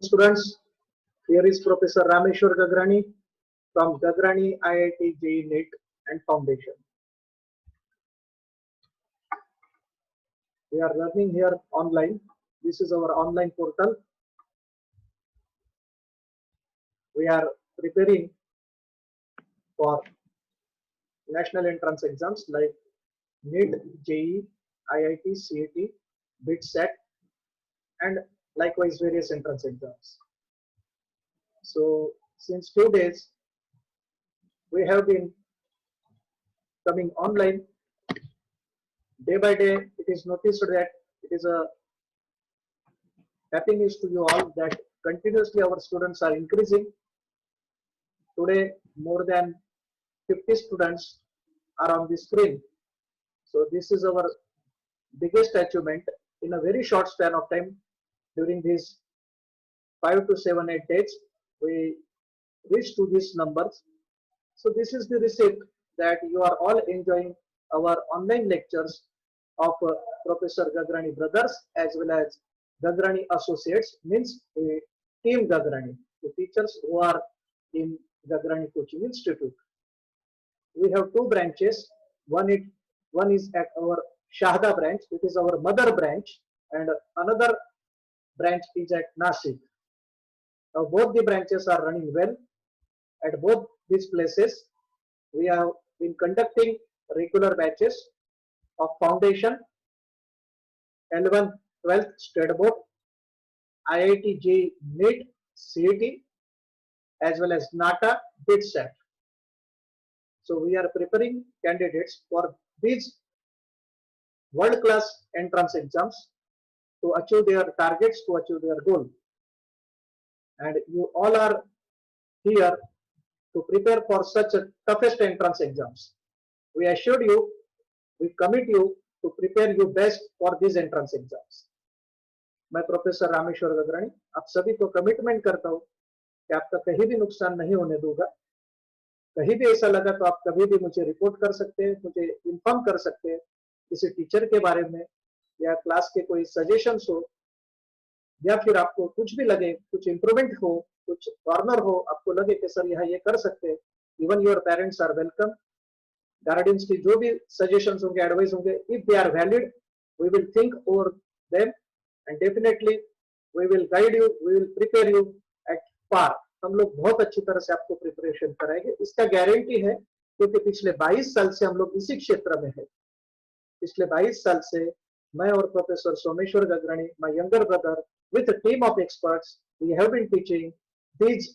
students, here is Professor Rameshwar Gagrani from Gagrani IIT JEE NEET and Foundation. We are learning here online. This is our online portal. We are preparing for national entrance exams like NEET, JEE, IIT, CET, BIT, SET, and likewise various entrance exams. So since few days, we have been coming online. Day by day, it is noticed that it is a happy news to you all that continuously our students are increasing. Today, more than 50 students are on the screen. So this is our biggest achievement in a very short span of time. During these 5 to 7, 8 days, we reached to these numbers. So this is the receipt that you are all enjoying our online lectures of Professor Gagrani Brothers as well as Gagrani Associates, means Team Gagrani, the teachers who are in Gagrani Coaching Institute. We have two branches. One is at our Shahda branch, which is our mother branch, and another branch is at Nasik. Now both the branches are running well. At both these places, we have been conducting regular batches of Foundation, 11th, 12th State Board, IIT JEE NEET, CET, as well as NATA, BIT, SET. So we are preparing candidates for these world-class entrance exams to achieve their targets, to achieve their goal. And you all are here to prepare for such a toughest entrance exams. We assure you, we commit you to prepare you best for these entrance exams. मैं professor Rameshwar Gagrani आप सभी को commitment करता हूँ कि आपका कहीं भी नुकसान नहीं होने दूंगा। कहीं भी ऐसा लगा तो आप कभी भी मुझे रिपोर्ट कर सकते हैं, मुझे इन्फॉर्म कर सकते हैं किसी टीचर के बारे में या क्लास के कोई सजेशंस हो, या फिर आपको कुछ भी लगे, कुछ इंप्रूवमेंट हो, कुछ कॉर्नर हो, आपको लगे कि सर यहाँ ये कर सकते हैं, even your parents are welcome. Guardians की जो भी सजेशंस होंगे, एडवाइस होंगे, if they are valid, we will think over them and definitely we will guide you, we will prepare you at par. हम लोग बहुत अच्छी तरह से आपको प्रिपरेशन कराएंगे, इसका गारंटी है, क्योंकि पिछले 22 साल से हम लोग इसी क्षेत्र में है। पिछले 22 साल से मैं और professor Someshwar Gagrani, my younger brother, with a team of experts, we have been teaching these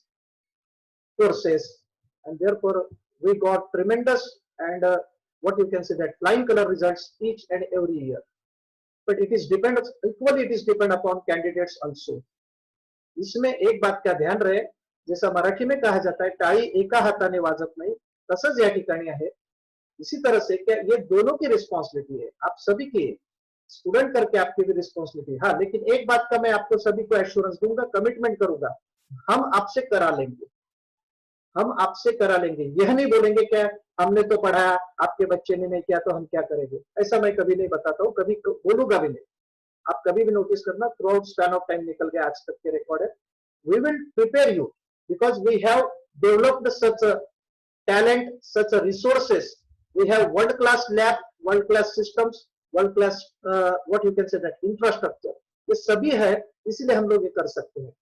courses, and therefore we got tremendous and what you can say that flying color results each and every year. But it is equally it is depend upon candidates also. इसमें एक बात का ध्यान रहे, जैसा मराठी में कहा जाता है, टाळी एका हाताने वाजत नाही, तसंच या ठिकाणी आहे। इसी तरह से क्या ये दोनों की रिस्पॉन्सिबिलिटी है, आप सभी की, स्टूडेंट करके आपकी भी रिस्पॉन्सिबिलिटी। हाँ, लेकिन एक बात का मैं आपको सभी को एश्योरेंस दूंगा, कमिटमेंट करूंगा, हम आपसे करा लेंगे, हम आपसे करा लेंगे। यह नहीं बोलेंगे क्या हमने तो पढ़ाया, आपके बच्चे ने नहीं किया तो हम क्या करेंगे, ऐसा मैं कभी नहीं बताता हूँ, कभी बोलूंगा भी नहीं। आप कभी भी नोटिस करना, throughout span of time निकल गया आज तक के रिकॉर्ड है। We will prepare you because we have developed such talent, such resources, we have world class lab, world class systems, world class what you can say that infrastructure, ये सभी है, इसलिए हम लोग ये कर सकते हैं।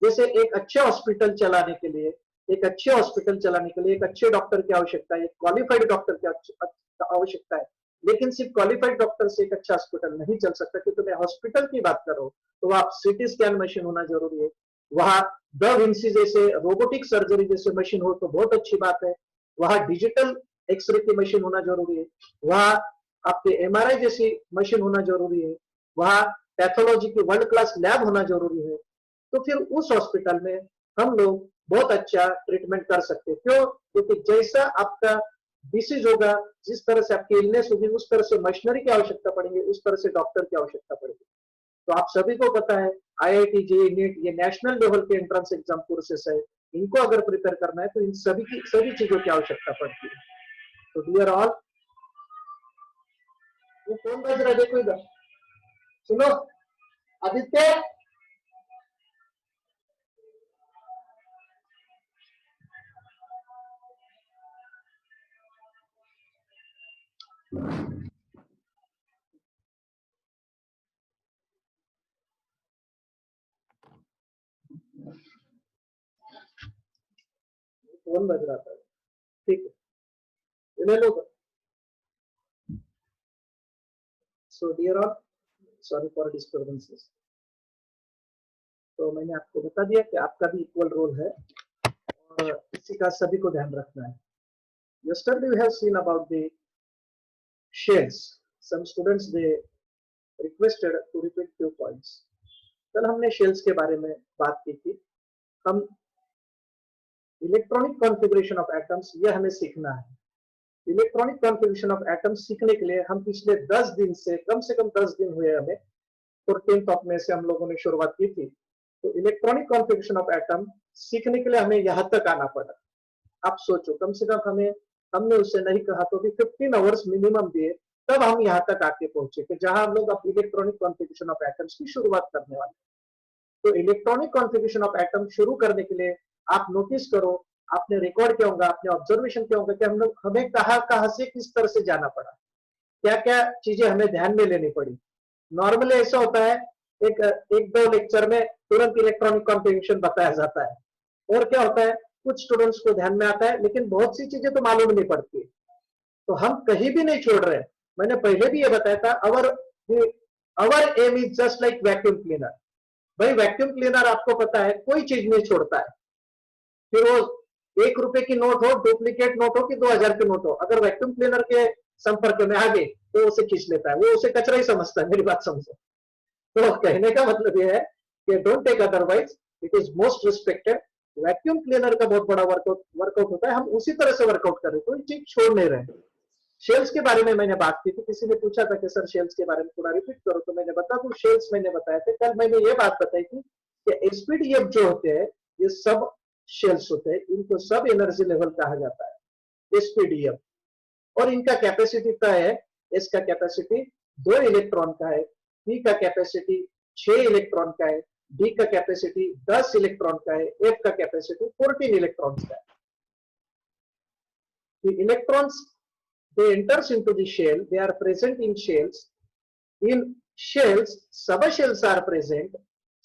जैसे एक अच्छे हॉस्पिटल चलाने के लिए, एक अच्छे हॉस्पिटल चलाने के लिए एक अच्छे डॉक्टर की आवश्यकता है, एक क्वालिफाइड डॉक्टर की आवश्यकता है, लेकिन सिर्फ क्वालिफाइड डॉक्टर से एक अच्छा हॉस्पिटल नहीं चल सकता। क्योंकि मैं हॉस्पिटल की बात कर रहा हूँ तो वहाँ सीटी स्कैन मशीन होना जरूरी है, वहाँ द विंसी जैसे रोबोटिक सर्जरी जैसे मशीन हो तो बहुत अच्छी बात है, वहाँ डिजिटल एक्सरे की मशीन होना जरूरी है, वहाँ आपके एमआरआई जैसी मशीन होना जरूरी है, वहाँ पैथोलॉजी की वर्ल्ड क्लास लैब होना जरूरी है। तो फिर उस हॉस्पिटल में हम लोग बहुत अच्छा ट्रीटमेंट कर सकते हैं। क्यों? क्योंकि जैसा आपका डिसीज होगा, जिस तरह से आपकी इलनेस होगी, उस तरह से मशीनरी की आवश्यकता पड़ेगी, उस तरह से डॉक्टर की आवश्यकता पड़ेगी। तो आप सभी को पता है आईआईटी जेईई नीट ये नेशनल लेवल के एंट्रेंस एग्जाम कोर्सेस है, इनको अगर प्रिपेयर करना है तो इन सभी चीजों की आवश्यकता पड़ती है। तो डियर ऑल, वो कौन बज रहा है देखो इधर, सुनो आदित्य, फोन बज रहा था, ठीक है, ले लो। So dear all, sorry for disturbances. तो मैंने आपको बता दिया कि आपका भी इक्वल रोल है और इसी का सभी को ध्यान रखना है। Yesterday we have seen about the shells. Some students they requested to repeat few points. कल हमने शेल्स के बारे में बात की थी। हम इलेक्ट्रॉनिक कॉन्फ़िगरेशन ऑफ एटम्स यह हमें सीखना है। इलेक्ट्रॉनिक कॉन्फ़िगरेशन ऑफ एटम्स सीखने के लिए हम पिछले 10 दिन से कम 10 दिन हुए हमें, 14th ऑफ में से हम लोगों ने शुरुआत की थी। तो इलेक्ट्रॉनिक कॉन्फ़िगरेशन ऑफ एटम सीखने के लिए हमें यहाँ तक आना पड़ा। आप सोचो, कम से कम हमने उससे नहीं कहा तो भी 15 आवर्स मिनिमम दिए, तब हम यहाँ तक आके पहुंचे कि जहां हम लोग अब इलेक्ट्रॉनिक कॉन्फ़िगरेशन ऑफ एटम्स की शुरुआत करने वाले। तो इलेक्ट्रॉनिक कॉन्फ़िगरेशन ऑफ एटम शुरू करने के लिए आप नोटिस करो, आपने रिकॉर्ड किया होगा, आपने ऑब्जर्वेशन किया होगा कि हम लोग हमें कहां से किस तरह से जाना पड़ा, क्या क्या चीजें हमें ध्यान में लेनी पड़ी। नॉर्मली ऐसा होता है, एक दो लेक्चर में तुरंत इलेक्ट्रॉनिक कॉन्फ़िगरेशन बताया जाता है, और क्या होता है, कुछ स्टूडेंट्स को ध्यान में आता है लेकिन बहुत सी चीजें तो मालूम नहीं पड़ती। तो हम कहीं भी नहीं छोड़ रहे। मैंने पहले भी ये बताया था, our aim is just like vacuum cleaner. भाई वैक्यूम क्लीनर आपको पता है कोई चीज नहीं छोड़ता है, फिर वो 1 रुपए की नोट हो, डुप्लीकेट नोट हो कि 2000 की नोट हो, अगर वैक्यूम क्लीनर के संपर्क में आ गई तो उसे खींच लेता है, वो उसे कचरा ही समझता है। मेरी बात समझो। तो कहने का मतलब यह है कि don't take otherwise, it is most respected. Vacuum cleaner का बहुत बड़ा वर्कआउट होता है, हम उसी तरह से वर्कआउट कर रहे हैं, कोई चीज छोड़ नहीं रहे। शेल्स के बारे में मैंने बात की थी, किसी ने पूछा था कि सर शेल्स के बारे में थोड़ा रिपीट करो, तो मैंने बता दूं, शेल्स मैंने बताया था कल, मैंने ये बात बताई थी कि एसपीडीएफ जो होते हैं ये सब शेल्स होते हैं, इनको सब एनर्जी लेवल कहा जाता है एसपीडीएफ, और इनका कैपेसिटी तय है। एस का कैपेसिटी 2 इलेक्ट्रॉन का है, पी का कैपेसिटी 6 इलेक्ट्रॉन का है, डी का कैपेसिटी 10 इलेक्ट्रॉन का है, एफ का कैपेसिटी 14 इलेक्ट्रॉन का है। The electrons they enters into the shell, they are present in shells. In shells subshells are present.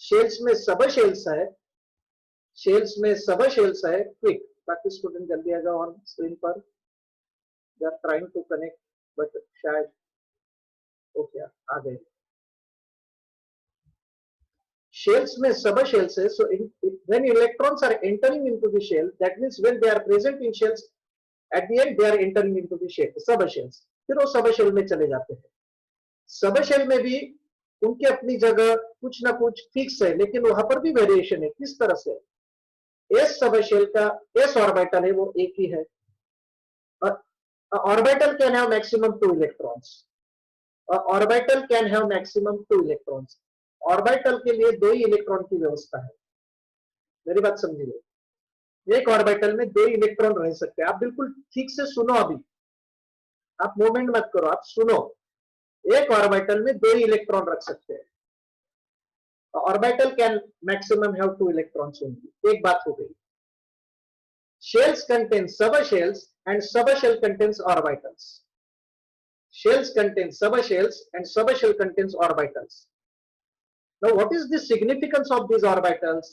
Shells में subshells है, shells में subshells है। क्विक, बाकी स्टूडेंट जल्दी आ जाओ ऑन स्क्रीन पर। They are trying to connect but शायद okay आ गए। Shells में subshells है, so when electrons are entering into the shell, that means when they are present in shells, at the end they are entering into the shell, subshells। फिर वो subshell में चले जाते हैं। सबशेल में भी उनकी अपनी जगह कुछ ना कुछ फिक्स है, लेकिन वहां पर भी वेरिएशन है। किस तरह से? एस सबशेल का एस ऑर्बिटल है वो एक ही है, orbital can have maximum 2 electrons, orbital can have maximum 2 electrons. Orbital के लिए 2 ही इलेक्ट्रॉन की व्यवस्था है। मेरी बात समझिए, एक ऑर्बिटल में 2 इलेक्ट्रॉन रह सकते हैं। आप बिल्कुल ठीक से सुनो, अभी आप मूवमेंट मत करो, आप सुनो। एक ऑर्बिटल में 2 इलेक्ट्रॉन रख सकते हैं। Orbital can maximum have 2 electrons only. एक बात हो गई। Shells contain subshells and subshell contains orbitals. Shells contain subshells and subshell contains orbitals. Now what is the significance of these orbitals?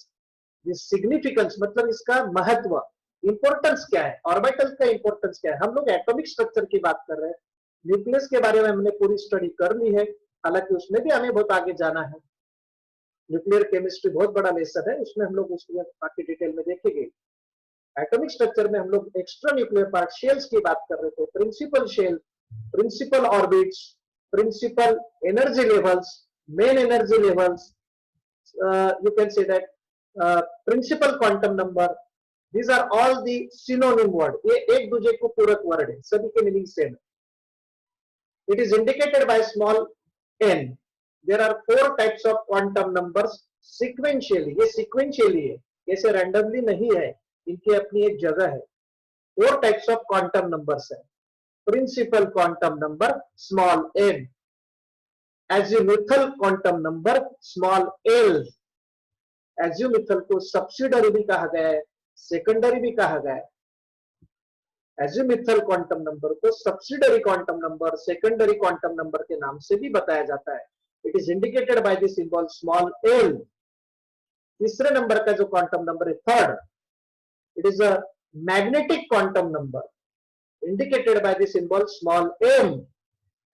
The significance मतलब इसका महत्व, इंपॉर्टेंस क्या है, orbital का इंपॉर्टेंस क्या है। हम लोग एटॉमिक स्ट्रक्चर की बात कर रहे हैं, न्यूक्लियस के बारे में हमने पूरी स्टडी कर ली है, हालांकि उसमें भी हमें बहुत आगे जाना है। न्यूक्लियर केमिस्ट्री बहुत बड़ा लेसन है, उसमें हम लोग उसमें बाकी डिटेल में देखेंगे। एटॉमिक स्ट्रक्चर में हम लोग एक्स्ट्रा न्यूक्लियर पार्ट शेल्स की बात कर रहे थे, principal shell, principal orbits, principal energy levels, main energy levels, you can say that principal quantum number, these are all the synonym word। ये एक दूसरे को पूरक वर्ड है, सभी के मीनिंग सेम है। It is indicated by small n। There are 4 types of quantum numbers sequentially। ये sequentially है, ऐसे randomly नहीं है, इनकी अपनी एक जगह है। 4 types of quantum numbers है। Principal quantum number small n, azimuthal quantum number small l। azimuthal को सब्सिडरी भी कहा गया है, सेकेंडरी भी कहा गया है। एजिमिथल क्वांटम नंबर को subsidiary quantum number, secondary quantum number के नाम से भी बताया जाता है। It is indicated by the symbol small l. तीसरे नंबर का जो क्वांटम नंबर है third, it is a magnetic quantum number indicated by the symbol small m.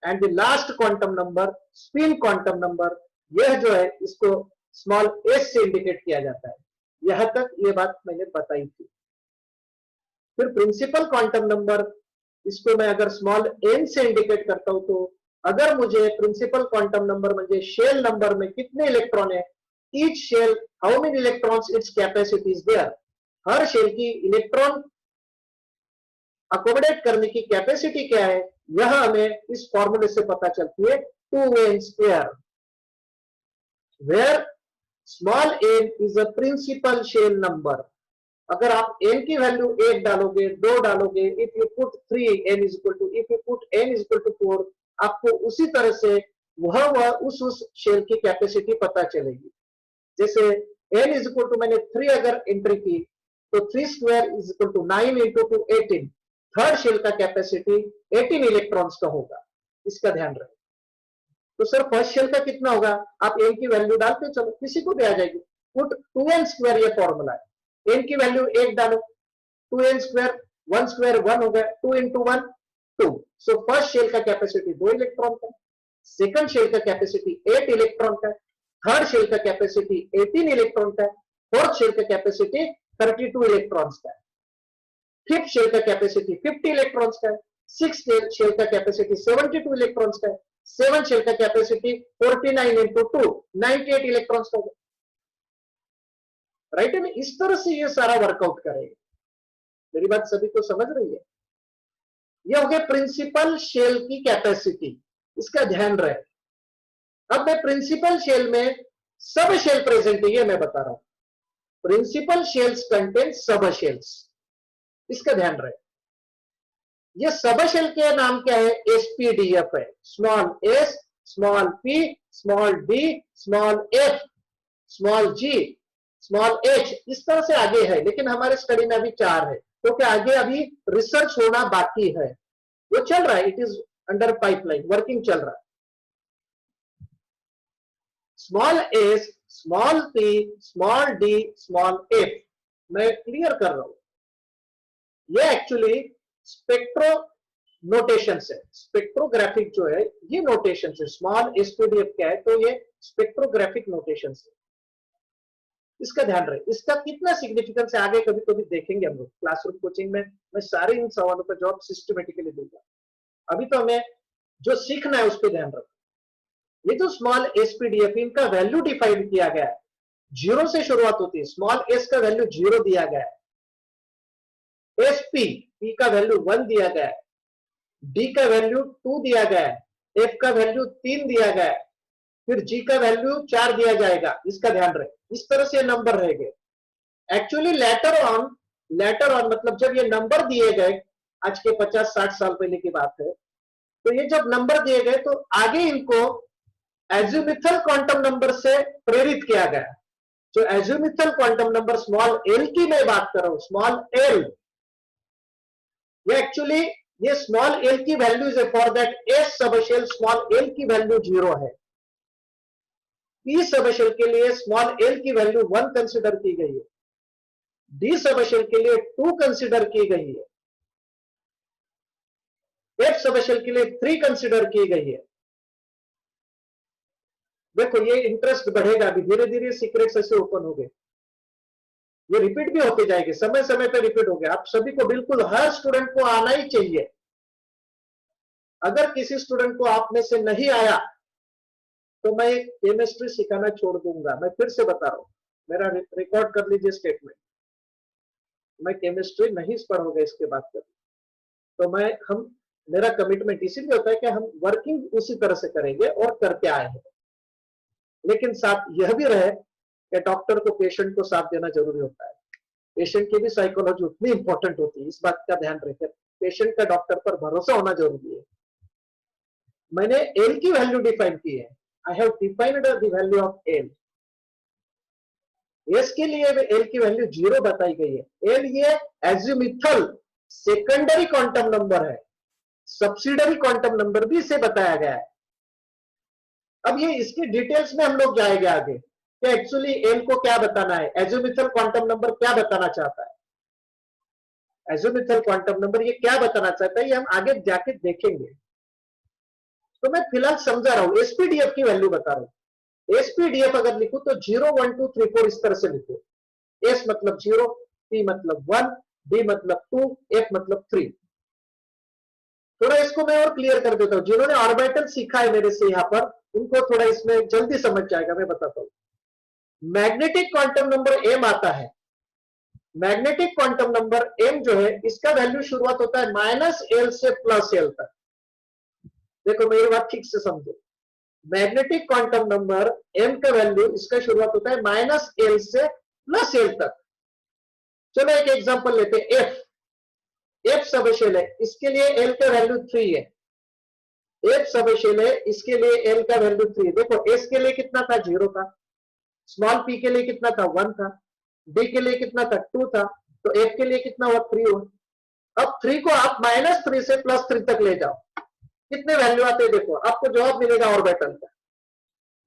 And the last quantum number spin quantum number, यह जो है इसको small S से indicate किया जाता है। यहां तक ये बात मैंने बताई थी। फिर प्रिंसिपल क्वांटम नंबर, इसको मैं अगर स्मॉल एन से इंडिकेट करता हूं तो अगर मुझे प्रिंसिपल क्वांटम नंबर म्हणजे शेल नंबर में कितने इलेक्ट्रॉन है, each shell how many electrons its capacity is there, हर शेल की इलेक्ट्रॉन अकोमोडेट करने की कैपेसिटी क्या है, यह हमें इस फॉर्मूले से पता चलती है 2n square, where small n is a principal shell number. अगर आप n की वैल्यू 1 डालोगे, 2 डालोगे, if you put 3 n is equal to, if you put n is equal to 4, आपको उसी तरह से वह उस शेल की कैपेसिटी पता चलेगी। जैसे n इज इक्वल टू मैंने 3 अगर एंट्री की तो 3 square is equal to 9 into 2 18, third shell का कैपेसिटी 18 इलेक्ट्रॉन्स का होगा, इसका ध्यान रखें। तो सर फर्स्ट शेल का कितना होगा, आप n की वैल्यू डालते चलो, किसी को भी आ जाएगी। पुट 2n स्क्वायर, ये फॉर्मूला है। n की वैल्यू 1 डालो, 2n स्क्वायर, 1 स्क्वायर 1 हो गया, 2 इंटू 1 2। सो फर्स्ट शेल का कैपेसिटी 2 इलेक्ट्रॉन का, सेकंड शेल का कैपेसिटी 8 इलेक्ट्रॉन का, थर्ड शेल का कैपेसिटी 18 इलेक्ट्रॉन का, फोर्थ शेल का कैपेसिटी 32 इलेक्ट्रॉन्स का, फिफ्थ शेल का कैपेसिटी 50 इलेक्ट्रॉन्स का, सिक्स्थ शेल का कैपेसिटी 72 इलेक्ट्रॉन्स का, सेवन शेल का कैपेसिटी 49 इंटू 2 98 इलेक्ट्रॉन्स का। राइट है ना, इस तरह से ये सारा वर्कआउट करेगा। मेरी बात सभी को समझ रही है? ये हो गया प्रिंसिपल शेल की कैपेसिटी, इसका ध्यान रहे। अब मैं प्रिंसिपल शेल में सब शेल प्रेजेंट है, ये मैं बता रहा हूं। Principal shells contain sub shells, इसका ध्यान रहे। ये सब शेल के नाम क्या है, एसपीडीएफ है। Small S, small P, small D, small F, small G, small H, इस तरह से आगे है, लेकिन हमारे स्टडी में अभी 4 है, क्योंकि आगे अभी रिसर्च होना बाकी है, वो चल रहा है, it is under pipeline, working चल रहा है। Small S, small P, small D, small F, मैं क्लियर कर रहा हूं। ये एक्चुअली स्पेक्ट्रो नोटेशन है, स्पेक्ट्रोग्राफिक जो है ये नोटेशन है। स्मॉल एसपीडीएफ क्या है, तो ये स्पेक्ट्रोग्राफिक नोटेशन है, इसका ध्यान रहे। इसका कितना सिग्निफिकेंस है आगे कभी कभी देखेंगे हम लोग क्लासरूम कोचिंग में। मैं सारे इन सवालों पर जवाब सिस्टमेटिकली दूंगा, अभी तो हमें जो सीखना है उस पर ध्यान रखो। ये जो स्मॉल एसपीडीएफ, इनका वैल्यू डिफाइन किया गया है, 0 से शुरुआत होती है। स्मॉल एस का वैल्यू 0 दिया गया है, एसपी पी का वैल्यू 1 दिया गया है, डी का वैल्यू 2 दिया गया है, एफ का वैल्यू 3 दिया गया है, फिर जी का वैल्यू 4 दिया जाएगा, इसका ध्यान रहे। इस तरह से नंबर रहेंगे। एक्चुअली लेटर ऑन मतलब जब ये नंबर दिए गए, आज के 50-60 साल पहले की बात है, तो ये जब नंबर दिए गए तो आगे इनको एजिमुथल क्वांटम नंबर से प्रेरित किया गया। जो azimuthal quantum number small L की मैं बात कर रहा हूं, स्मॉल एल, ये एक्चुअली ये स्मॉल एल की वैल्यू है for that S subshell, small L की वैल्यू 0 है। पी सबशेल के लिए स्मॉल एल की वैल्यू 1 कंसिडर की गई है, डी सबशेल के लिए 2 कंसिडर की गई है, एफ सबशेल के लिए 3 कंसिडर की गई है। देखो ये इंटरेस्ट बढ़ेगा, अभी धीरे धीरे सीक्रेट्स ऐसे ओपन हो गए, ये रिपीट भी होते जाएंगे, समय समय पे रिपीट हो गया। आप सभी को बिल्कुल हर स्टूडेंट को आना ही चाहिए। अगर किसी स्टूडेंट को आप में से नहीं आया तो मैं केमिस्ट्री सिखाना छोड़ दूंगा। मैं फिर से बता रहा हूं, मेरा रिकॉर्ड कर लीजिए स्टेटमेंट, मैं केमिस्ट्री नहीं पढ़ूंगा इसके बाद कभी। तो मेरा कमिटमेंट इसीलिए होता है कि हम वर्किंग उसी तरह से करेंगे और करके आए हैं, लेकिन साथ यह भी रहे कि डॉक्टर को पेशेंट को साथ देना जरूरी होता है। पेशेंट की भी साइकोलॉजी उतनी इंपॉर्टेंट होती है, इस बात का ध्यान रखें। पेशेंट का डॉक्टर पर भरोसा होना जरूरी है। मैंने एल की वैल्यू डिफाइन की है, I have defined the value of L. S के लिए एल की वैल्यू 0 बताई गई है। एल ये एजिमुथल सेकेंडरी क्वांटम नंबर है, सब्सिडरी क्वांटम नंबर भी इसे बताया गया है। अब ये इसके डिटेल्स में हम लोग जाएंगे आगे कि एक्चुअली एल को क्या बताना है, एजोमिथल क्वांटम नंबर क्या बताना चाहता है, एजोमिथल क्वांटम नंबर ये क्या बताना चाहता है, ये हम आगे जाके देखेंगे। तो मैं फिलहाल समझा रहा हूं, एसपीडीएफ की वैल्यू बता रहा हूं। एसपीडीएफ अगर लिखूं तो 0 1 2 3 4 इस तरह से लिखो। एस मतलब 0, पी मतलब 1, डी मतलब 2, एफ मतलब 3। थोड़ा इसको मैं और क्लियर कर देता हूं, जिन्होंने ऑर्बिटल सीखा है मेरे से यहां पर, उनको थोड़ा इसमें जल्दी समझ जाएगा, मैं बताता हूं। मैग्नेटिक क्वांटम नंबर एम आता है, मैग्नेटिक क्वांटम नंबर एम जो है इसका वैल्यू शुरुआत होता है -L से +L तक। देखो मेरी बात ठीक से समझो, मैग्नेटिक क्वांटम नंबर एम का वैल्यू इसका शुरुआत होता है -L से +L तक। चलो एक एग्जांपल लेते हैं, एफ सबशेल है, इसके लिए एल का वैल्यू 3 है। एफ सबशेल है, इसके लिए एल का वैल्यू 3। देखो एस के लिए कितना था, 0 था, स्मॉल पी के लिए कितना था, 1 था, डी के लिए कितना था, 2 था, तो एफ के लिए कितना हुआ, 3 हुआ। अब 3 को आप -3 से +3 तक ले जाओ, कितने वैल्यू आते हैं देखो, आपको जवाब मिलेगा ऑर्बिटल का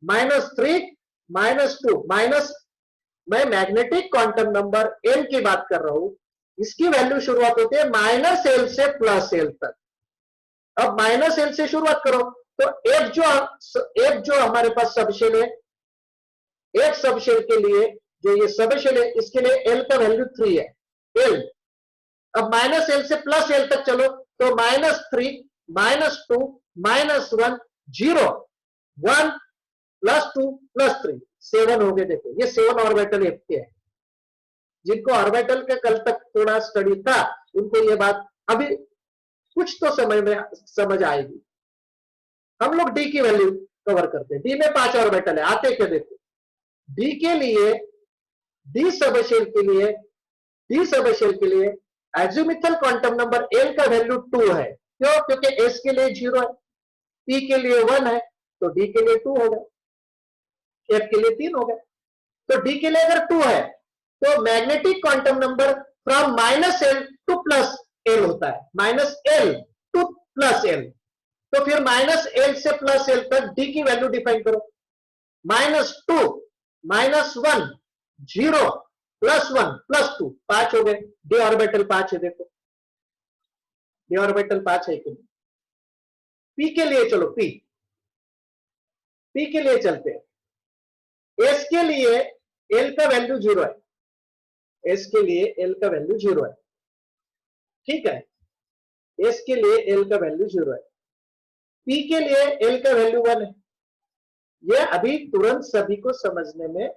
-3 -2 माइनस। मैं मैग्नेटिक क्वांटम नंबर एम की बात कर रहा हूं, इसकी वैल्यू शुरुआत होती है -L से +L तक। अब -L से शुरुआत करो तो एफ जो हमारे पास सबशेल है, एफ सबशेल के लिए जो ये सबशेल है, इसके लिए एल का वैल्यू 3 है, एल। अब -L से +L तक चलो तो -3 -2 -1 0 1 +2 +3 7 हो गए। देखो ये 7 ऑर्बिटल एफ के है। जिनको ऑर्बिटल के कल तक थोड़ा स्टडी था उनको ये बात अभी कुछ तो समझ आएगी। हम लोग डी की वैल्यू कवर करते हैं। डी में 5 ऑर्बिटल है, आते क्या देखो, डी के लिए, डी सबशेल के लिए एजिमुथल क्वांटम नंबर एल का वैल्यू 2 है। क्यों? क्योंकि एस के लिए 0 है, पी के लिए 1 है, तो डी के लिए 2 हो गया, एफ के लिए 3 हो गया। तो डी के लिए अगर 2 है तो magnetic quantum number from -L to +L होता है, -L टू +L। तो फिर -L से +L तक डी की वैल्यू डिफाइन करो, -2 -1 0 +1 +2 5 हो गए। डी ऑर्बिटल 5 है, देखो डी ऑर्बिटल 5 है कि नहीं। पी के लिए चलो, पी के लिए चलते हैं। एस के लिए एल का वैल्यू 0 है, एस के लिए एल का वैल्यू 0 है, ठीक है, एस के लिए एल का वैल्यू 0 है। पी के लिए एल का वैल्यू 1 है। ये अभी तुरंत सभी को समझने में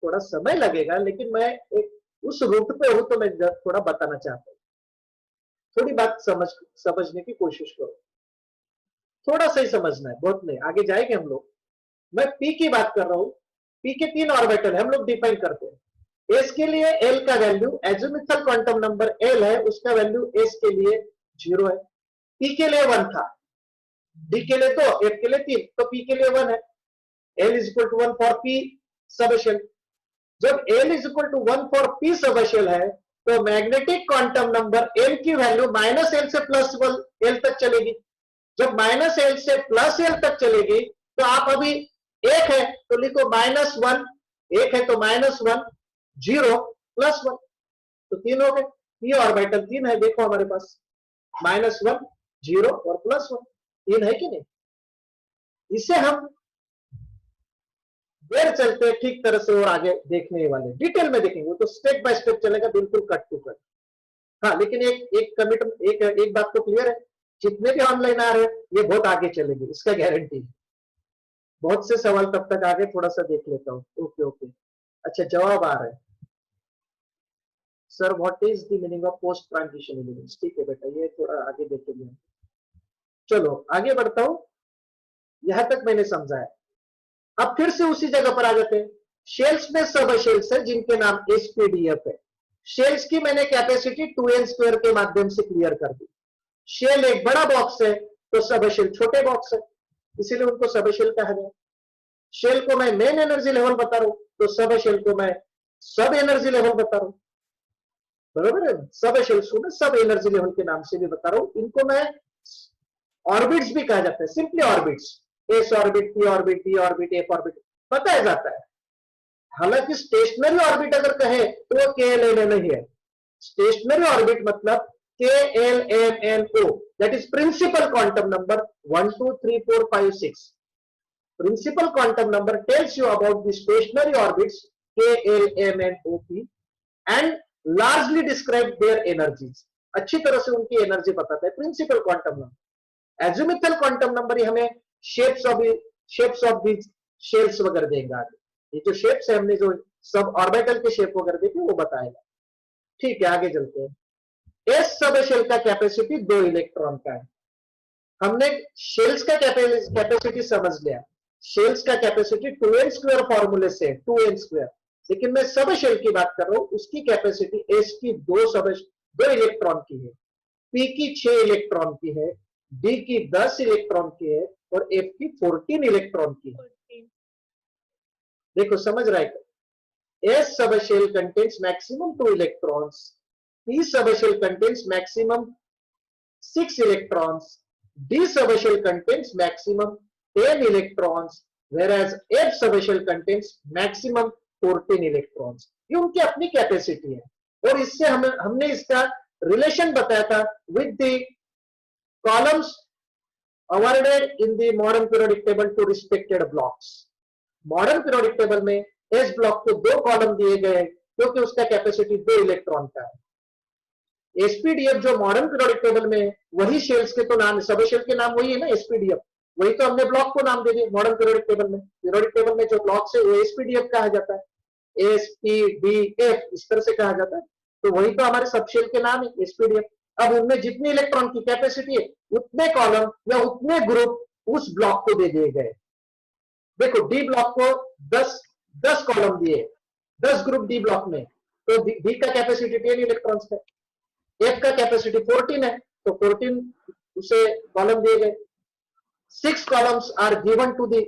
थोड़ा समय लगेगा, लेकिन मैं एक उस रूट पे हूं तो मैं थोड़ा बताना चाहता हूं। थोड़ी बात समझने की कोशिश करो, थोड़ा सा ही समझना है, बहुत नहीं, आगे जाएंगे हम लोग। मैं पी की बात कर रहा हूं, पी के 3 ऑर्बिटल है, हम लोग डिफाइन करते हैं। एस के लिए एल का value, azimuthal quantum number L है, उसका वैल्यू एस के लिए 0 है, पी के लिए 1 था, डी के लिए 2, एफ के लिए 3, तो पी के लिए 1 है। L is equal to 1 for P subshell. जब L is equal to 1 for P subshell है तो मैग्नेटिक क्वांटम नंबर M की वैल्यू -L से +L तक चलेगी। जब -L से +L तक चलेगी तो आप अभी एक है तो लिखो -1, एक है तो -1 0 +1, तो 3 हो गए। ये ऑर्बिटल 3 है, देखो हमारे पास -1 0 और +1 3 है कि नहीं। इसे हम देर चलते हैं ठीक तरह से और आगे देखने वाले, डिटेल में देखेंगे, तो स्टेप बाय स्टेप चलेगा, बिल्कुल कट टू कट। हाँ लेकिन एक बात तो क्लियर है, जितने भी ऑनलाइन आ रहे हैं ये बहुत आगे चलेंगे, इसका गारंटी है। बहुत से सवाल तब तक आगे थोड़ा सा देख लेता हूँ। ओके ओके, अच्छा जवाब आ रहा है, sir what is the meaning of post transition elements. ठीक है बेटा, ये थोड़ा आगे देखेंगे। चलो आगे बढ़ता हूं, यहां तक मैंने समझा है। अब फिर से उसी जगह पर आ जाते हैं। शेल्स में सब शेल्स है जिनके नाम एसपीडीएफ है। शेल्स की मैंने कैपेसिटी 2n² के माध्यम से क्लियर कर दी। शेल एक बड़ा बॉक्स है तो सब शेल छोटे बॉक्स है, इसीलिए उनको सब शेल कहा गया। शेल को मैं मेन एनर्जी लेवल बता रहा हूं तो सब शेल को मैं सब एनर्जी लेवल बता रहा हूं। बराबर है। सब शेल्स को मैं सब एनर्जी लेवल के नाम से भी बता रहा हूं। इनको मैं ऑर्बिट्स भी कहा जाता है, simply orbits, S orbit, P orbit, D orbit, F orbit बताया जाता है। हालांकि स्टेशनरी ऑर्बिट अगर कहे तो वो के एल एम एन ही है। स्टेशनरी ऑर्बिट मतलब K L M N O, that is principal quantum number 1 2 3 4 5 6। Principal quantum number tells you about the stationary orbits K L M N O P and largely describe their energies. अच्छी तरह से उनकी energy बताता है principal quantum number. Azimuthal quantum number ही हमें shapes of these shells वगैरह देगा। ये जो शेप्स है हमने जो सब ऑर्बिटल के शेप वगैरह देखी वो बताएगा। ठीक है, आगे चलते हैं। एस सब शेल का कैपेसिटी 2 इलेक्ट्रॉन का है। हमने शेल्स का कैपेसिटी समझ लिया। शेल्स का कैपेसिटी 2n² फॉर्मूले से 2n², लेकिन मैं सब शेल की बात कर रहा हूं। उसकी कैपेसिटी एस की 2 इलेक्ट्रॉन की है, पी की 6 इलेक्ट्रॉन की है, डी की 10 इलेक्ट्रॉन की है और एफ की 14 इलेक्ट्रॉन की है। देखो समझ रहा है। S subshell contains maximum 2 electrons. P subshell contains maximum 6 electrons. D subshell contains maximum 10 electrons, whereas F subshell contains maximum 14 electrons. ये उनकी अपनी कैपेसिटी है और इससे हमने इसका रिलेशन बताया था with the columns awarded in the modern periodic table to respected blocks. Modern periodic table में एस ब्लॉक को 2 कॉलम दिए गए क्योंकि उसका कैपेसिटी 2 इलेक्ट्रॉन का है। एसपीडीएफ जो मॉडर्न पीरियोडिक टेबल में, वही शेल्स के तो नाम, सब शेल के नाम वही है ना, एसपीडीएफ। वही तो हमने ब्लॉक को नाम दे दिया मॉडर्न पीरियोडिक टेबल में। पीरियोडिक टेबल में जो ब्लॉक्स है वो एसपीडीएफ कहा जाता है, एस पी डी एफ इस तरह से कहा जाता है। तो वही तो हमारे सब शेल के नाम है, एसपीडीएफ। अब उनमें जितनी इलेक्ट्रॉन की कैपेसिटी है उतने कॉलम या उतने ग्रुप उस ब्लॉक को दे दिए गए। देखो डी ब्लॉक को 10 कॉलम दिए, 10 ग्रुप डी ब्लॉक में, तो डी का कैपेसिटी 10 इलेक्ट्रॉन्स है। एफ का कैपेसिटी 14 है तो 14 उसे कॉलम दिए गए। 6 columns are given to the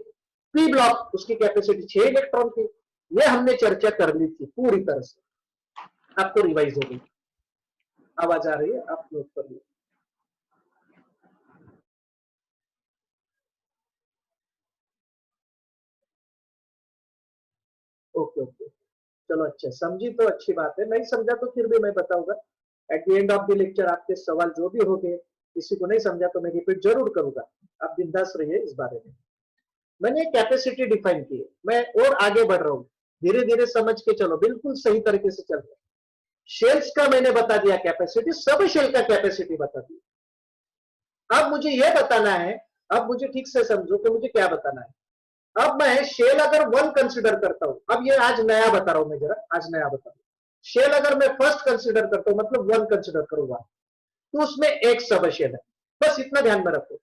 p block, उसकी कैपेसिटी 6 इलेक्ट्रॉन की। ये हमने चर्चा कर ली थी पूरी तरह से, आपको रिवाइज हो गई। आवाज आ रही है, आप नोट कर लीजिए। ओके ओके, चलो अच्छा, समझी तो अच्छी बात है, नहीं समझा तो फिर भी मैं बताऊंगा at the end of the lecture. आपके सवाल जो भी होंगे, किसी को नहीं समझा तो मैं रिपीट जरूर करूंगा, आप बिंदास रहिए इस बारे में। मैंने कैपेसिटी डिफाइन की है, मैं और आगे बढ़ रहा हूं, धीरे धीरे समझ के चलो, बिल्कुल सही तरीके से चल रहा है। शेल्स का मैंने बता दिया कैपेसिटी, सब शेल का कैपेसिटी बता दिया। अब मुझे यह बताना है, अब मुझे ठीक से समझो कि मुझे क्या बताना है। अब मैं शेल अगर 1 कंसिडर करता हूं, अब ये आज नया बता रहा हूं मैं, जरा आज नया बता रहा हूं। शेल अगर मैं फर्स्ट कंसिडर करता हूं, मतलब 1 कंसिडर करूंगा, तो उसमें एक सब शेल है, बस इतना ध्यान में रखो।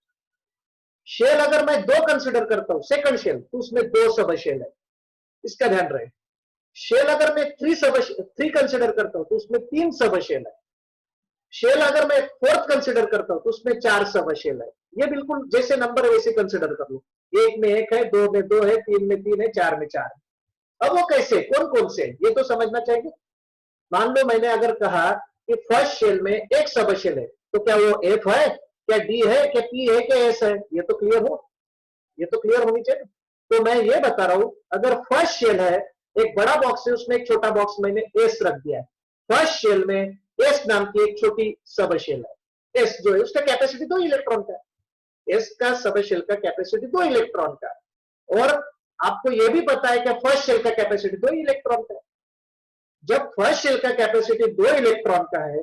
शेल अगर मैं 2 कंसिडर करता हूं, सेकंड शेल, तो उसमें 2 सब शेल है, इसका ध्यान रहे। शेल अगर मैं 3 कंसिडर करता हूं तो उसमें 3 सब शेल है। शेल अगर मैं 4th कंसिडर करता हूं तो उसमें 4 सब शेल है। ये बिल्कुल जैसे नंबर है वैसे कंसिडर कर लो, 1 में 1 है, 2 में 2 है, 3 में 3 है, 4 में 4 है। अब वो कैसे, कौन कौन से, ये तो समझना चाहिए। मान लो मैंने अगर कहा कि फर्स्ट शेल में एक सब शेल है, तो क्या वो एफ है, क्या डी है, क्या पी है, क्या एस है, ये तो क्लियर हो, ये तो क्लियर होनी चाहिए। तो मैं ये बता रहा हूं, अगर फर्स्ट शेल है, एक बड़ा बॉक्स है, उसमें एक छोटा बॉक्स मैंने एस रख दिया है। फर्स्ट शेल में एस नाम की एक छोटी सब शेल है। एस जो है उसका कैपेसिटी 2 इलेक्ट्रॉन का है। एस का सब शेल का कैपेसिटी 2 इलेक्ट्रॉन का है। और आपको यह भी पता है कि फर्स्ट शेल का कैपेसिटी 2 इलेक्ट्रॉन का है। जब फर्स्ट शेल का कैपेसिटी 2 इलेक्ट्रॉन का है,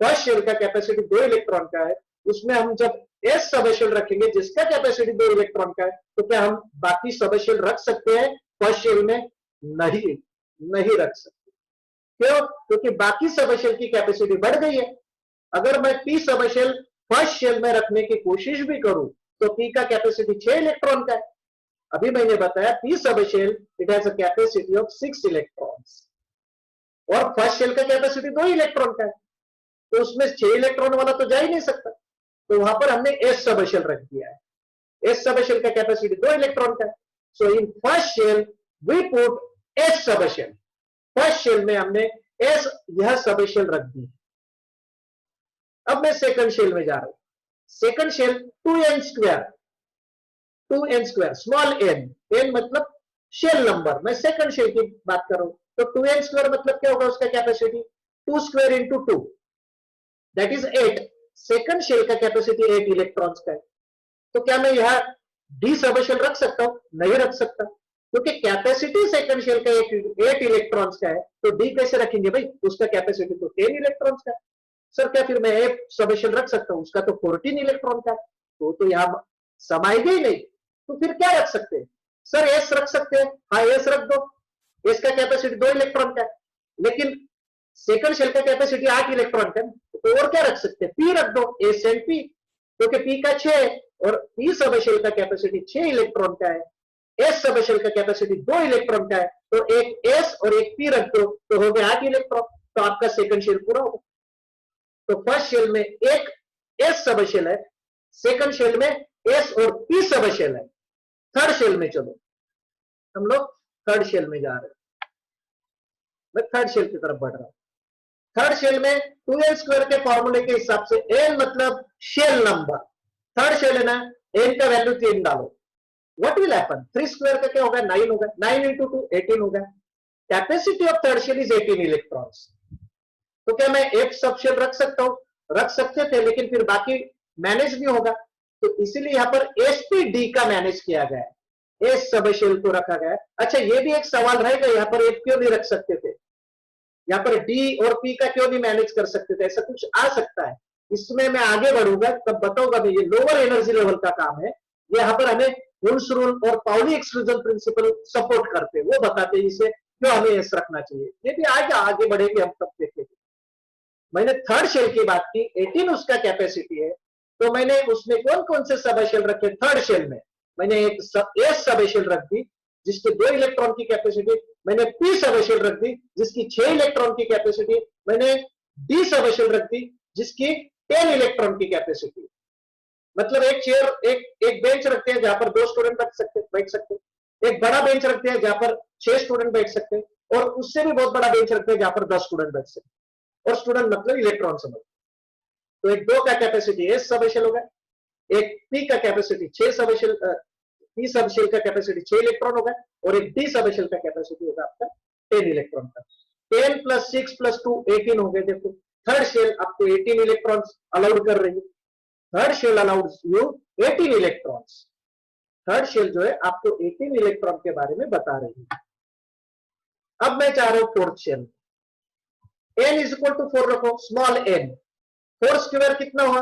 फर्स्ट शेल का कैपेसिटी 2 इलेक्ट्रॉन का है, उसमें हम जब एस सब शेल रखेंगे जिसका कैपेसिटी 2 इलेक्ट्रॉन का है, तो क्या हम बाकी सब शेल रख सकते हैं फर्स्ट शेल में? नहीं, नहीं रख सकते। क्यों? क्योंकि बाकी सब शेल की कैपेसिटी बढ़ गई है। अगर मैं P sub shell first shell में रखने की कोशिश भी करूं तो पी का कैपेसिटी 6 इलेक्ट्रॉन का है। अभी मैंने बताया p sub shell it has a capacity of 6 electrons और फर्स्ट शेल का कैपेसिटी 2 इलेक्ट्रॉन का है, तो उसमें 6 इलेक्ट्रॉन वाला तो जा ही नहीं सकता। तो वहां पर हमने एस सब शेल रख दिया है। एस सब शेल का कैपेसिटी 2 इलेक्ट्रॉन का है। So in first shell we put S sub shell. First shell में हमने एस यह सबशेल रख दी। अब मैं सेकंड शेल में जा रहा हूं। Second shell 2n square, 2n square small n, n मतलब शेल नंबर, मैं सेकंड शेल की बात कर रहा हूं। तो 2n स्क्वायर मतलब क्या होगा उसका capacity, 2 square into 2 that is 8। Second shell का कैपेसिटी 8 इलेक्ट्रॉन्स का है। तो क्या मैं यहां डी सबशेल रख सकता हूं? नहीं रख सकता, क्योंकि कैपेसिटी सेकंड शेल का 8 इलेक्ट्रॉन्स का है। तो डी कैसे रखेंगे भाई, उसका कैपेसिटी तो 10 इलेक्ट्रॉन्स का है। सर क्या फिर मैं एक सबशेल रख सकता हूं, उसका तो 14 इलेक्ट्रॉन का है, तो यहां समाएगा ही नहीं। तो फिर क्या रख सकते हैं? सर एस रख सकते हैं, हाँ एस रख दो, एस का कैपेसिटी 2 इलेक्ट्रॉन का है, लेकिन सेकंड शेल का कैपेसिटी 8 इलेक्ट्रॉन का है, तो और क्या रख सकते हैं? पी रख दो, एस एंड पी, क्योंकि पी का 6 और पी सबशेल का कैपेसिटी 6 इलेक्ट्रॉन का है, एस सबशेल का कैपेसिटी 2 इलेक्ट्रॉन का है, तो एक एस और एक पी रख दो तो हो गया 8 इलेक्ट्रॉन। तो आपका सेकंड शेल पूरा होगा। तो फर्स्ट शेल में एक एस सबशेल है, सेकंड शेल में एस और पी सबशेल है। थर्ड शेल में चलो, हम लोग थर्ड शेल में जा रहे हैं। मैं थर्ड शेल की तरफ बढ़ रहा हूं। थर्ड शेल में 2n स्क्वायर के फॉर्मूले के हिसाब से n मतलब शेल नंबर, थर्ड शेल है ना, n का वैल्यू 3 डालो। व्हाट विल हैपन, 3 स्क्वायर का क्या होगा, 9 होगा, 9 इंटू 2 18 होगा। Capacity of third shell is 18 electrons. तो क्या मैं एक सबशेल रख सकता हूं? रख सकते थे, लेकिन फिर बाकी मैनेज नहीं होगा, तो इसीलिए यहां पर एसपीडी का मैनेज किया गया है, एस सबशेल को रखा गया है। अच्छा ये भी एक सवाल रहेगा, यहां पर एक क्यों नहीं रख सकते थे, यहाँ पर डी और पी का क्यों नहीं मैनेज कर सकते थे, ऐसा कुछ आ सकता है। इसमें मैं आगे बढ़ूंगा तब बताऊंगा। मैं ये लोअर एनर्जी लेवल का काम है, यहाँ पर हमें वुन्स रूल और पाउली एक्सक्लूजन प्रिंसिपल सपोर्ट करते हैं, वो बताते हैं इसे क्यों हमें एस रखना चाहिए। ये भी आगे बढ़ेंगे हम तब देखेंगे। मैंने थर्ड शेल की बात की, 18 उसका कैपेसिटी है, तो मैंने उसमें कौन कौन से सबशेल रखे थर्ड शेल में? मैंने एक एस सबशेल रख दी जिसके 2 इलेक्ट्रॉन की कैपेसिटी, मैंने पी सबशेल रख दी जिसकी 6 इलेक्ट्रॉन की कैपेसिटी, मैंने डी सबशेल रख दी जिसकी 10 इलेक्ट्रॉन की कैपेसिटी। मतलब एक चेयर एक बेंच रखते हैं जहां पर 2 स्टूडेंट बैठ सकते, एक बड़ा बेंच रखते हैं जहां पर 6 स्टूडेंट बैठ सकते, और उससे भी बहुत बड़ा बेंच रखते हैं जहां पर 10 स्टूडेंट बैठ सकते, और स्टूडेंट मतलब इलेक्ट्रॉन समझ। तो एक 2 का कैपेसिटी एस सबशेल होगा, एक पी का कैपेसिटी 6 सबशेल, पी सबशेल का कैपेसिटी 6 इलेक्ट्रॉन होगा, और एक डी सबशेल का कैपेसिटी होगा आपका 10 इलेक्ट्रॉन का। 10 प्लस 6 प्लस 2 18 हो गए। देखो थर्ड शेल आपको 18 इलेक्ट्रॉन्स अलाउड कर रही है, third shell allows you 18 electrons. Third shell जो है आपको 18 इलेक्ट्रॉन के बारे में बता रही है। अब मैं चाह रहा हूं fourth shell, n is equal to 4 रखो, स्मॉल n, 4 स्क्वायर कितना हुआ,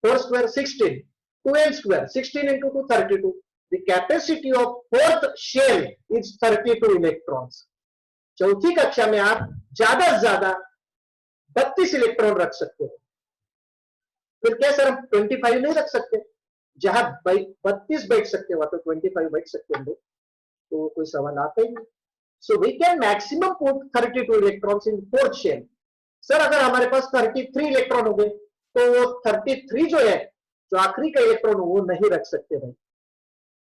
4 square 16, 2n square 16 into 2 32। The capacity of fourth shell is 32 electrons। चौथी कक्षा में आप ज्यादा से ज्यादा 32 इलेक्ट्रॉन रख सकते हो। फिर क्या सर हम 25 नहीं रख सकते? जहां 32 बैठ सकते हो तो 25 बैठ सकते हैं, तो कोई सवाल आता ही नहीं। So we can maximum put 32 electrons in fourth shell। Sir अगर हमारे पास 33 इलेक्ट्रॉन हो गए तो वो 33 जो है, जो आखिरी का इलेक्ट्रॉन वो नहीं रख सकते भाई,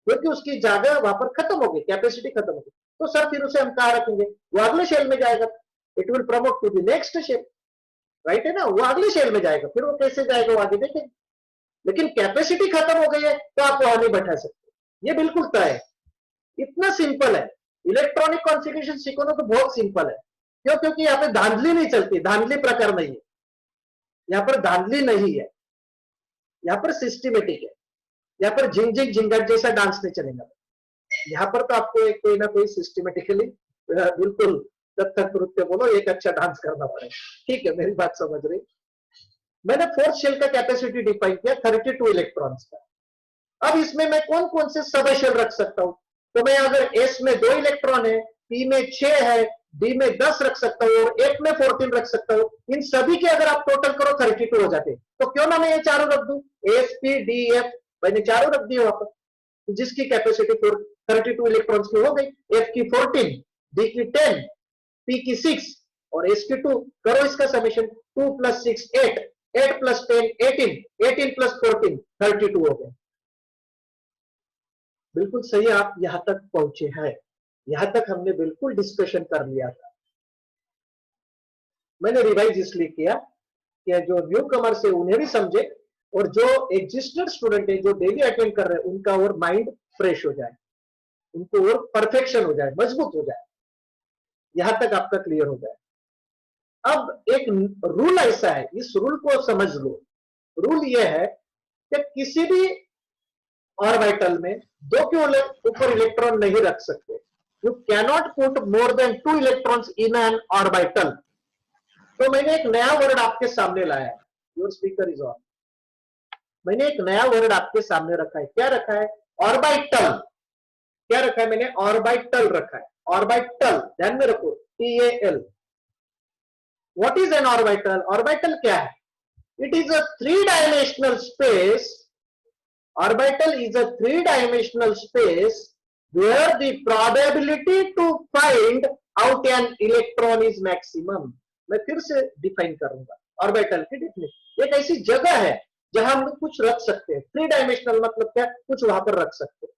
क्योंकि उसकी जगह वहां पर खत्म हो गई, कैपेसिटी खत्म हो गई। तो सर फिर उसे हम कहां रखेंगे? वो अगले शेल में जाएगा, it will promote to the next shell, right है ना, वो अगले शेल में जाएगा। फिर वो कैसे जाएगा वो आगे देखेंगे, लेकिन कैपेसिटी खत्म हो गई है तो आप वहां नहीं बैठा सकते, ये बिल्कुल तय है। इतना सिंपल है। इलेक्ट्रॉनिक कॉन्फ़िगरेशन सीखना तो बहुत सिंपल है। क्यों? क्योंकि यहाँ पे धांधली नहीं चलती, धांधली प्रकार नहीं है, यहाँ पर धांधली नहीं है, यहाँ पर सिस्टमेटिक है। यहाँ पर झिंझिक झिंगट जैसा डांस नहीं चलेगा, यहाँ पर तो आपको एक कोई ना कोई सिस्टमेटिकली बिल्कुल कथक नृत्य बोलो एक अच्छा डांस करना पड़ेगा। ठीक है, मेरी बात समझ रही। मैंने फोर्थ शेल का कैपेसिटी डिफाइन किया 32 इलेक्ट्रॉन्स का। अब इसमें मैं कौन कौन से सब शेल रख सकता हूं? तो मैं अगर एस में 2 इलेक्ट्रॉन है, पी में 6 है, डी में 10 रख सकता हूं, और एक में 14 रख सकता हूं। इन सभी के अगर आप टोटल करो 32 हो जाते, तो क्यों ना मैं ये चारों रख दूं, एस पी डी एफ, मैंने चारों रख दिए वहां पर, जिसकी कैपेसिटी 32 इलेक्ट्रॉन्स की हो गई। एफ की 14, डी की 10, पी की 6 और एस की 2। करो इसका समेशन, 2 प्लस 6 8, 8 प्लस 10 18, 18 प्लस 14 32 हो गए। बिल्कुल सही, आप यहां तक पहुंचे हैं, यहां तक हमने बिल्कुल डिस्कशन कर लिया था। मैंने रिवाइज इसलिए किया कि जो न्यू कमर्स है उन्हें भी समझे, और जो एग्जिस्टेड स्टूडेंट है जो डेली अटेंड कर रहे हैं उनका और माइंड फ्रेश हो जाए, उनको और परफेक्शन हो जाए, मजबूत हो जाए। यहां तक आपका क्लियर हो जाए। अब एक रूल ऐसा है, इस रूल को समझ लो। रूल यह है कि किसी भी ऑर्बिटल में 2 के ऊपर इलेक्ट्रॉन नहीं रख सकते। You cannot put more than 2 electrons in an orbital. तो मैंने एक नया वर्ड आपके सामने लाया है। Your speaker is on. मैंने एक नया वर्ड आपके सामने रखा है। क्या रखा है? ऑर्बिटल। क्या रखा है मैंने? ऑर्बिटल रखा है। ऑर्बिटल, ध्यान में रखो, TAL। What is an orbital? Orbital क्या है? It is a 3-dimensional space. Orbital is a 3-dimensional space where the probability to find out an electron is maximum. मैं फिर से डिफाइन करूंगा ऑर्बिटल की डेफिनेशन। एक ऐसी जगह है जहां हम कुछ रख सकते हैं। 3-dimensional मतलब क्या? कुछ वहां पर रख सकते हैं।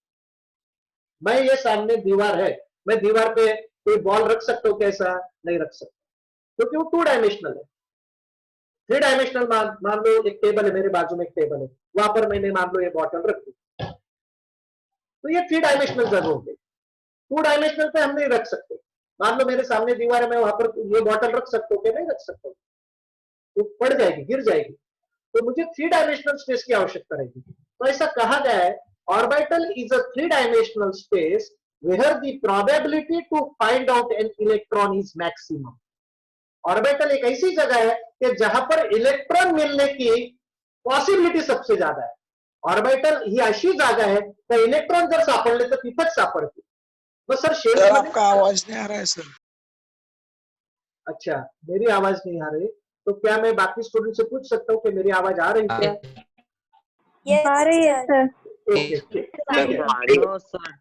मैं ये सामने दीवार है, मैं दीवार पे कोई बॉल रख सकता हूं? कैसा? नहीं रख सकता, क्योंकि वो 2-dimensional है। 3-dimensional मान लो एक टेबल है, मेरे बाजू में एक टेबल है, वहां पर मैंने मान लो ये बॉटल रख दी, तो ये 3-dimensional जगह हो गई। 2-dimensional पे हम नहीं रख सकते। मान लो मेरे सामने दीवार है, मैं वहां पर ये बॉटल रख सकता हूँ? नहीं रख सकता, तो पड़ जाएगी, गिर जाएगी। तो मुझे 3-dimensional स्पेस की आवश्यकता रहेगी। तो ऐसा कहा गया है, orbital is a 3-dimensional space where the probability to find out an electron is maximum. Orbital एक ऐसी जगह है कि जहां पर इलेक्ट्रॉन मिलने की पॉसिबिलिटी सबसे ज्यादा है। ऑर्बिटल ही अशी जागा है कि इलेक्ट्रॉन जर सापडले तर तिथंच सापडते। मग सर शेल्स सर मध्ये आपका आवाज नहीं आ रहा है सर। अच्छा, मेरी आवाज नहीं आ रही, तो क्या मैं बाकी स्टूडेंट से पूछ सकता हूँ कि मेरी आवाज आ रही क्या? आ रही है सर। ओके, ठीक है, नो सर,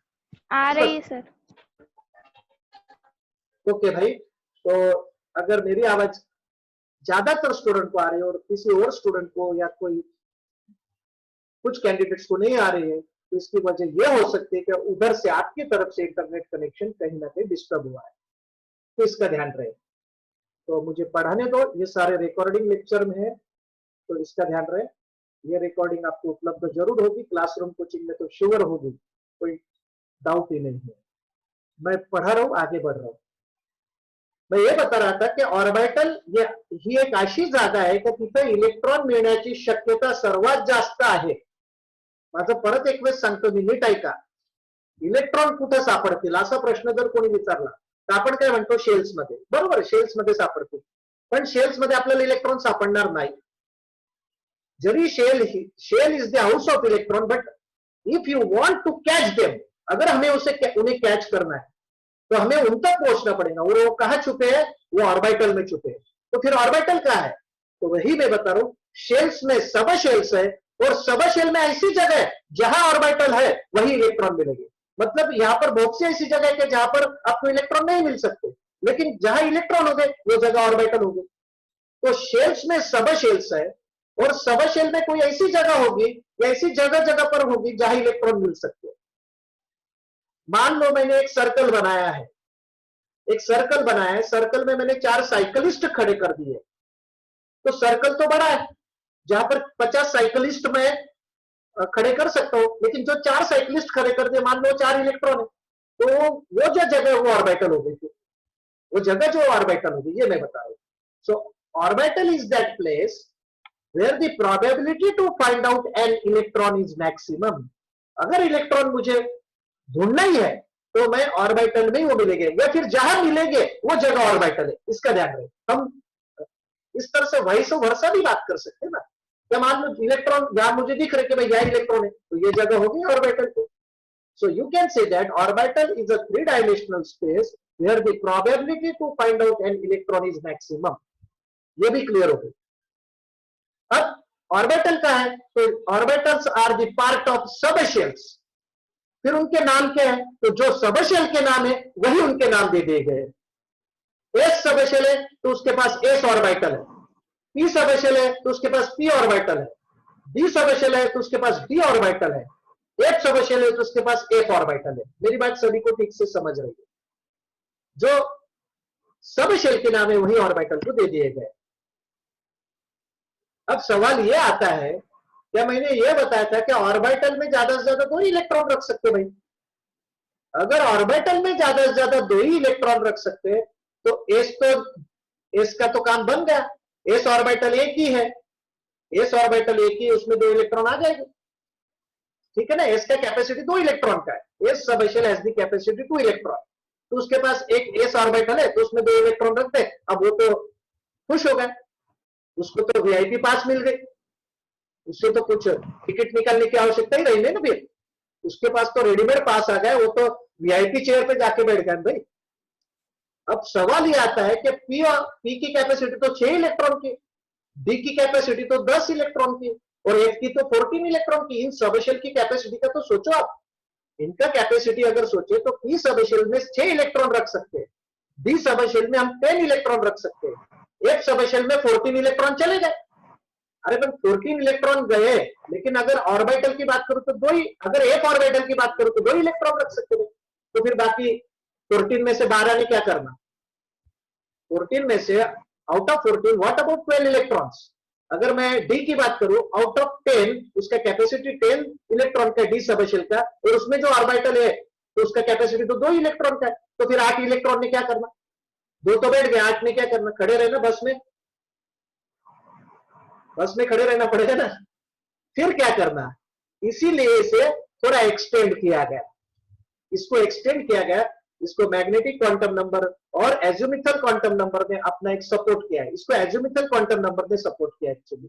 आ रही है सर। ओके भाई। तो अगर मेरी आवाज ज्यादातर स्टूडेंट को आ रही है और किसी और स्टूडेंट को या कोई कुछ कैंडिडेट्स को नहीं आ रही है, तो इसकी वजह यह हो सकती है कि उधर से आपकी तरफ से इंटरनेट कनेक्शन कहीं ना कहीं डिस्टर्ब हुआ है, तो इसका ध्यान रहे। तो मुझे पढ़ाने दो, ये सारे रिकॉर्डिंग लेक्चर में है, तो इसका ध्यान रहे। ये रिकॉर्डिंग आपको उपलब्ध जरूर होगी, क्लासरूम कोचिंग में तो श्योर होगी, कोई डाउट ही नहीं है। मैं पढ़ा रहा हूं, आगे बढ़ रहा हूं। मैं ये बता रहा था की ऑर्बिटल ही एक अशी जागा आहे की तिथे इलेक्ट्रॉन मिळण्याची शक्यता सर्वात जास्त आहे। माझं परत एक वेळेस सांगतो मी, नीट ऐका। इलेक्ट्रॉन कुठे सापडतील असा प्रश्न जर कोणी विचारला तर आपण काय म्हणतो? शेल्स मध्ये, बरोबर, शेल्स मध्ये सापडतील। पण शेल्स मध्ये आपल्याला इलेक्ट्रॉन सापडणार नाही। जरी shell is the house of electron, but if you want to catch them, अगर हमें उन्हें कैच करना है तो हमें उन तक पहुंचना पड़ेगा, और वो कहां छुपे हैं? वो ऑर्बिटल में छुपे हैं। तो फिर ऑर्बिटल क्या है? तो वही मैं बता रहा हूं, शेल्स में सब शेल्स है, और सब शेल में ऐसी जगह है जहां ऑर्बिटल है वही इलेक्ट्रॉन मिलेंगे। मतलब यहां पर बहुत सी ऐसी जगह है कि जहां पर आपको इलेक्ट्रॉन नहीं मिल सकते, लेकिन जहां इलेक्ट्रॉन हो गए वो जगह ऑर्बिटल हो गई। तो शेल्स में सब शेल्स है, और सब शेल में कोई ऐसी जगह होगी, ऐसी जगह जगह पर होगी जहां इलेक्ट्रॉन मिल सकते हैं। मान लो मैंने एक सर्कल बनाया है, एक सर्कल बनाया है, सर्कल में मैंने 4 साइकिलिस्ट खड़े कर दिए। तो सर्कल तो बड़ा है, जहां पर 50 साइकिलिस्ट में खड़े कर सकता हूं, लेकिन जो 4 साइकिलिस्ट खड़े कर दिए, मान लो 4 इलेक्ट्रॉन है, तो वो जो जगह है वो ऑर्बिटल हो गई। वो जगह जो ऑर्बिटल हो गई, ये मैं बता रहा हूं। So orbital is that place where the probability to find out an electron is maximum. अगर इलेक्ट्रॉन मुझे ढूंढना ही है तो मैं ऑर्बिटल में ही वो मिलेंगे, या फिर जहां मिलेंगे वो जगह ऑर्बिटल है, इसका ध्यान रहे। हम इस तरह से वही से वर्षा भी बात कर सकते हैं ना। क्या मान लो इलेक्ट्रॉन यहां मुझे दिख रहे कि भाई यह इलेक्ट्रॉन है, तो ये जगह होगी ऑर्बिटल पे। So you can say that orbital is a 3-dimensional space where the probability to find out an electron is maximum. ये भी क्लियर हो गई। अब ऑर्बिटल का है, तो orbitals are the part of sub shells. फिर उनके नाम क्या है? तो जो सब शेल के नाम है वही उनके नाम दे दिए गए। एस सब शेल है तो उसके पास एस ऑर्बिटल है, पी सब शेल है तो उसके पास पी ऑर्बिटल है, डी सब शेल है तो उसके पास डी ऑर्बिटल है, एफ सब शेल है तो उसके पास एफ ऑर्बिटल है। मेरी बात सभी को ठीक से समझ रही है? जो सब शेल के नाम है वही ऑर्बिटल को दे दिए गए। अब सवाल ये आता है, क्या मैंने ये बताया था कि ऑर्बिटल में ज्यादा से ज्यादा 2 ही इलेक्ट्रॉन रख सकते भाई? अगर ऑर्बिटल में ज्यादा से ज्यादा 2 ही इलेक्ट्रॉन रख सकते हैं तो एस का तो काम बन गया। एस ऑर्बिटल एक ही है, एस ऑर्बिटल एक ही, उसमें 2 इलेक्ट्रॉन आ जाएंगे, ठीक है ना। एस का कैपेसिटी 2 इलेक्ट्रॉन का है, S subshell has the capacity 2 electron, तो उसके पास एक एस ऑर्बिटल है तो उसमें 2 इलेक्ट्रॉन रख दे। अब वो तो खुश हो गए, उसको तो वीआईपी पास मिल गई, उससे तो कुछ टिकट निकालने की आवश्यकता ही रही नहीं ना फिर, उसके पास तो रेडीमेड पास आ गया, वो तो वीआईपी चेयर पे जाके बैठ गए भाई। अब सवाल ये आता है कि पी की कैपेसिटी तो 6 इलेक्ट्रॉन की, डी की कैपेसिटी तो 10 इलेक्ट्रॉन की और एफ की तो 14 इलेक्ट्रॉन की। इन सबशेल की कैपेसिटी का तो सोचो आप, इनका कैपेसिटी अगर सोचे तो पी सबशेल में 6 इलेक्ट्रॉन रख सकते हैं, डी सबशेल में हम 10 इलेक्ट्रॉन रख सकते हैं, एफ सबशेल में 14 इलेक्ट्रॉन चले गए। अरे पर 14 इलेक्ट्रॉन गए, लेकिन अगर ऑर्बिटल की बात करूं तो 2 ही, अगर एफ ऑर्बिटल की बात करूं तो 2 इलेक्ट्रॉन रख सकते हैं, तो फिर बाकी 14 में से 12 ने क्या करना? 14 में से out of 14 what about 12 electrons? अगर मैं डी की बात करूं, आउट ऑफ 10 उसका कैपेसिटी 10 इलेक्ट्रॉन का डी सबशेल का, और उसमें जो ऑर्बिटल है तो उसका कैपेसिटी तो 2 इलेक्ट्रॉन का है, तो फिर 8 इलेक्ट्रॉन ने क्या करना? 2 तो बैठ गए, 8 ने क्या करना? खड़े रहना बस में, बस में खड़े रहना पड़ेगा ना, फिर क्या करना? इसीलिए इसे थोड़ा एक्सटेंड किया गया, इसको एक्सटेंड किया गया, इसको मैग्नेटिक क्वांटम नंबर और एजिमुथल क्वांटम नंबर ने अपना एक सपोर्ट किया है, इसको एजिमुथल क्वांटम नंबर ने सपोर्ट किया एक्चुअली।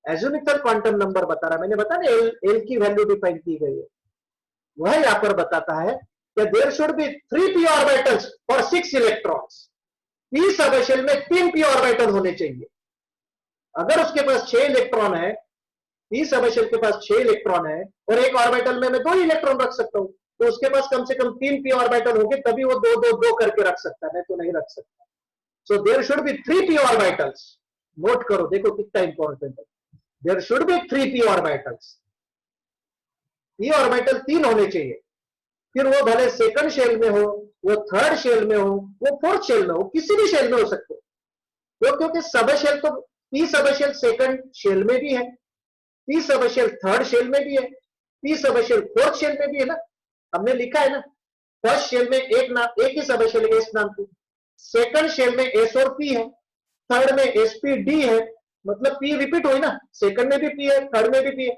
एजिमुथल क्वांटम नंबर बता रहा, मैंने बताया एल की वैल्यू डिफाइन की गई है, वह यहां पर बताता है कि there should be 3 p orbitals for 6 electrons. P subshell में 3 p ऑर्बिटल होने चाहिए। अगर उसके पास 6 इलेक्ट्रॉन है, पी सबशेल के पास 6 इलेक्ट्रॉन है और एक ऑर्बिटल में मैं 2 इलेक्ट्रॉन रख सकता हूं, तो उसके पास कम से कम 3 p ऑर्बिटल होंगे, तभी वो 2-2-2 करके रख सकता है, नहीं तो नहीं रख सकता। So there should be 3 p orbitals. Note करो, देखो कितना इंपॉर्टेंट है, there should be 3 p orbitals. p orbital 3 होने चाहिए, फिर वो भले सेकंड शेल में हो, वो थर्ड शेल में हो, वो फोर्थ शेल में हो, किसी भी शेल में हो सकते हो, क्योंकि सबशेल तो पी सबशेल सेकंड शेल में भी है, पी सबशेल थर्ड शेल में भी है, पी सबशेल फोर्थ शेल में भी है ना, हमने लिखा है ना। फर्स्ट शेल में एक ही सबशेल है एस नाम की, सेकंड शेल में एस और पी है, थर्ड में एस पी डी है, मतलब पी रिपीट हुई ना, सेकंड में भी पी है, थर्ड में भी पी है,